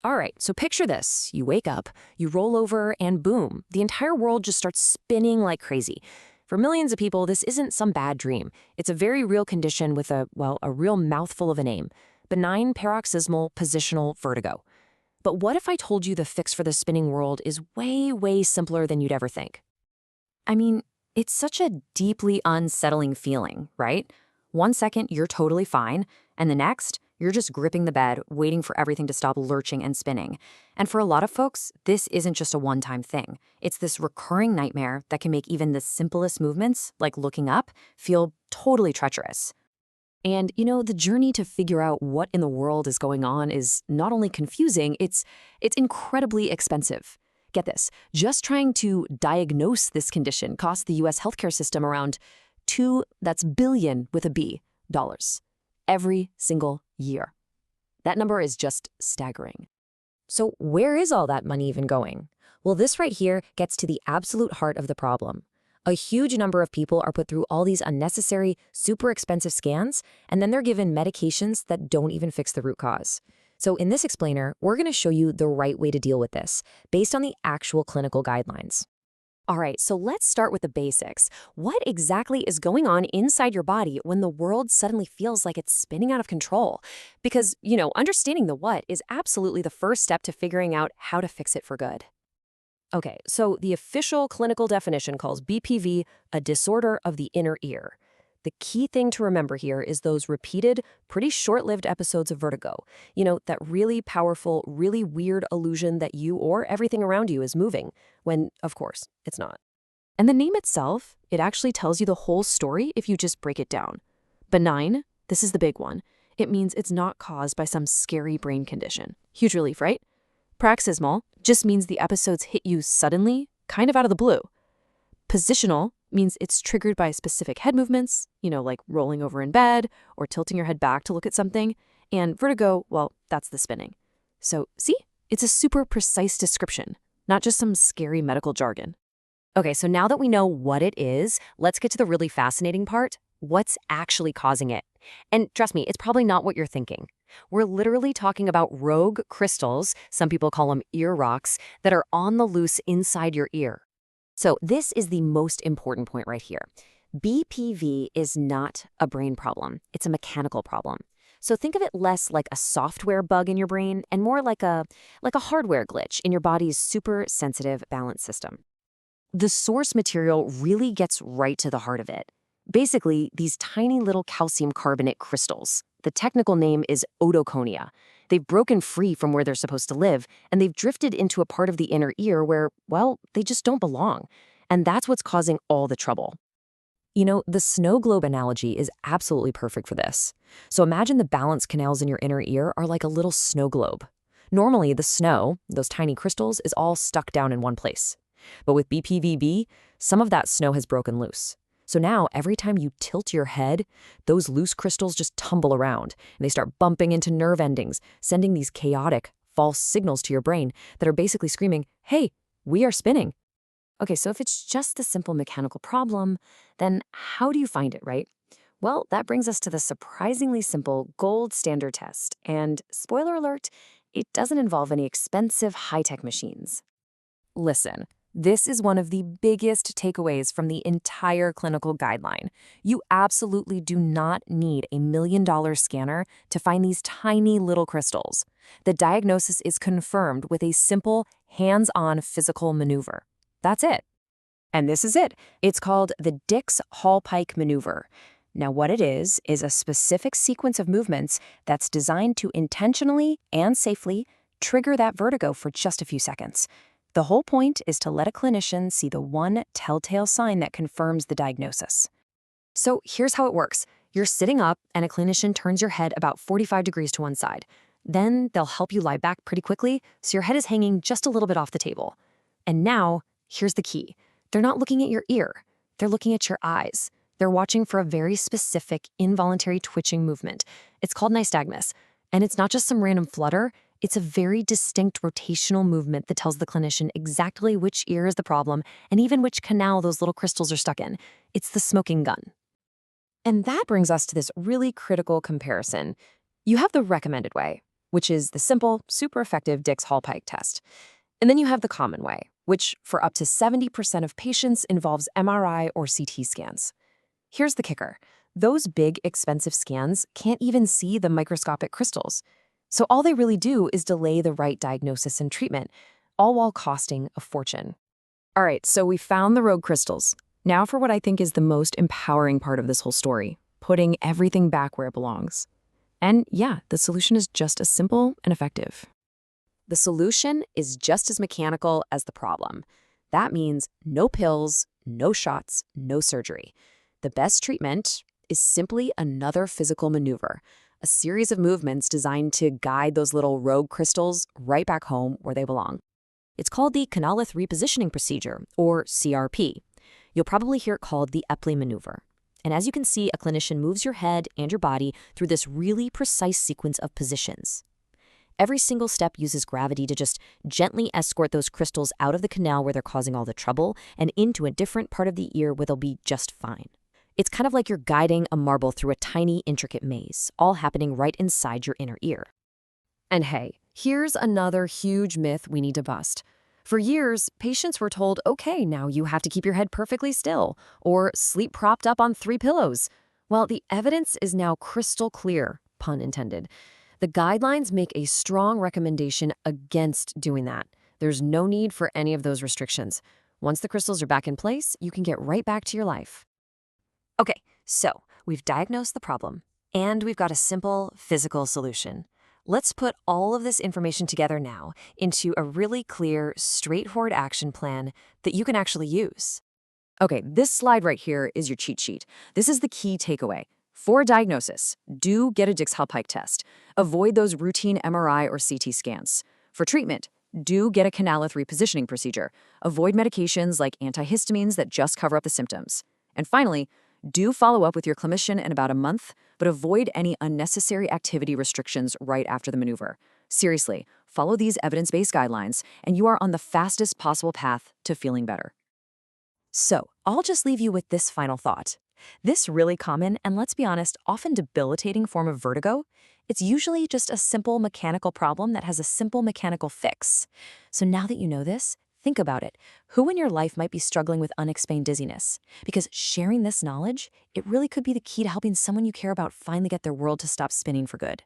All right, so picture this. You wake up, you roll over, and boom, the entire world just starts spinning like crazy. For millions of people, this isn't some bad dream. It's a very real condition with a real mouthful of a name: benign paroxysmal positional vertigo. But what if I told you the fix for the spinning world is way, way simpler than you'd ever think? I mean, it's such a deeply unsettling feeling, right? One second, you're totally fine, and the next, you're just gripping the bed, waiting for everything to stop lurching and spinning. And for a lot of folks, this isn't just a one-time thing. It's this recurring nightmare that can make even the simplest movements, like looking up, feel totally treacherous. And, the journey to figure out what in the world is going on is not only confusing, it's incredibly expensive. Get this, just trying to diagnose this condition costs the US healthcare system around that's billion with a B, dollars every single year. That number is just staggering. So where is all that money even going? Well, this right here gets to the absolute heart of the problem. A huge number of people are put through all these unnecessary, super expensive scans, and then they're given medications that don't even fix the root cause. So in this explainer, we're going to show you the right way to deal with this, based on the actual clinical guidelines. All right, so let's start with the basics. What exactly is going on inside your body when the world suddenly feels like it's spinning out of control? Because, understanding the what is absolutely the first step to figuring out how to fix it for good. Okay, so the official clinical definition calls BPV a disorder of the inner ear. The key thing to remember here is those repeated, pretty short-lived episodes of vertigo. That really powerful, really weird illusion that you or everything around you is moving, when, of course, it's not. And the name itself, it actually tells you the whole story if you just break it down. Benign, this is the big one. It means it's not caused by some scary brain condition. Huge relief, right? Paroxysmal just means the episodes hit you suddenly, kind of out of the blue. Positional means it's triggered by specific head movements, like rolling over in bed or tilting your head back to look at something. And vertigo, well, that's the spinning. So, see? It's a super precise description, not just some scary medical jargon. Okay, so now that we know what it is, let's get to the really fascinating part: what's actually causing it. And trust me, it's probably not what you're thinking. We're literally talking about rogue crystals, some people call them ear rocks, that are on the loose inside your ear. So this is the most important point right here. BPV is not a brain problem. It's a mechanical problem. So think of it less like a software bug in your brain and more like a hardware glitch in your body's super sensitive balance system. The source material really gets right to the heart of it. Basically, these tiny little calcium carbonate crystals. The technical name is otoconia. They've broken free from where they're supposed to live, and they've drifted into a part of the inner ear where, well, they just don't belong. And that's what's causing all the trouble. The snow globe analogy is absolutely perfect for this. So imagine the balance canals in your inner ear are like a little snow globe. Normally, the snow, those tiny crystals, is all stuck down in one place. But with BPVB, some of that snow has broken loose. So now, every time you tilt your head, those loose crystals just tumble around, and they start bumping into nerve endings, sending these chaotic, false signals to your brain that are basically screaming, "Hey, we are spinning." Okay, so if it's just a simple mechanical problem, then how do you find it, right? Well, that brings us to the surprisingly simple gold standard test. And spoiler alert, it doesn't involve any expensive high-tech machines. Listen. This is one of the biggest takeaways from the entire clinical guideline. You absolutely do not need a $1 million scanner to find these tiny little crystals. The diagnosis is confirmed with a simple, hands-on physical maneuver. That's it. And this is it. It's called the Dix-Hallpike maneuver. Now, what it is a specific sequence of movements that's designed to intentionally and safely trigger that vertigo for just a few seconds. The whole point is to let a clinician see the one telltale sign that confirms the diagnosis. So here's how it works. You're sitting up and a clinician turns your head about 45 degrees to one side. Then they'll help you lie back pretty quickly so your head is hanging just a little bit off the table. And now, here's the key. They're not looking at your ear. They're looking at your eyes. They're watching for a very specific involuntary twitching movement. It's called nystagmus. And it's not just some random flutter. It's a very distinct rotational movement that tells the clinician exactly which ear is the problem and even which canal those little crystals are stuck in. It's the smoking gun. And that brings us to this really critical comparison. You have the recommended way, which is the simple, super effective Dix-Hallpike test. And then you have the common way, which for up to 70% of patients involves MRI or CT scans. Here's the kicker. Those big, expensive scans can't even see the microscopic crystals. So all they really do is delay the right diagnosis and treatment, all while costing a fortune. All right, so we found the rogue crystals. Now for what I think is the most empowering part of this whole story, putting everything back where it belongs. And yeah, the solution is just as simple and effective. The solution is just as mechanical as the problem. That means no pills, no shots, no surgery. The best treatment is simply another physical maneuver, a series of movements designed to guide those little rogue crystals right back home where they belong. It's called the canalith repositioning procedure, or CRP. You'll probably hear it called the Epley maneuver. And as you can see, a clinician moves your head and your body through this really precise sequence of positions. Every single step uses gravity to just gently escort those crystals out of the canal where they're causing all the trouble and into a different part of the ear where they'll be just fine. It's kind of like you're guiding a marble through a tiny, intricate maze, all happening right inside your inner ear. And hey, here's another huge myth we need to bust. For years, patients were told, okay, now you have to keep your head perfectly still, or sleep propped up on 3 pillows. Well, the evidence is now crystal clear, pun intended. The guidelines make a strong recommendation against doing that. There's no need for any of those restrictions. Once the crystals are back in place, you can get right back to your life. Okay, so we've diagnosed the problem, and we've got a simple physical solution. Let's put all of this information together now into a really clear, straightforward action plan that you can actually use. Okay, this slide right here is your cheat sheet. This is the key takeaway. For a diagnosis, do get a Dix-Hallpike test. Avoid those routine MRI or CT scans. For treatment, do get a canalith repositioning procedure. Avoid medications like antihistamines that just cover up the symptoms. And finally, do follow up with your clinician in about a month, but avoid any unnecessary activity restrictions right after the maneuver. Seriously, follow these evidence-based guidelines, and you are on the fastest possible path to feeling better. So, I'll just leave you with this final thought. This really common and, let's be honest, often debilitating form of vertigo, it's usually just a simple mechanical problem that has a simple mechanical fix. So now that you know this, think about it. Who in your life might be struggling with unexplained dizziness? Because sharing this knowledge, it really could be the key to helping someone you care about finally get their world to stop spinning for good.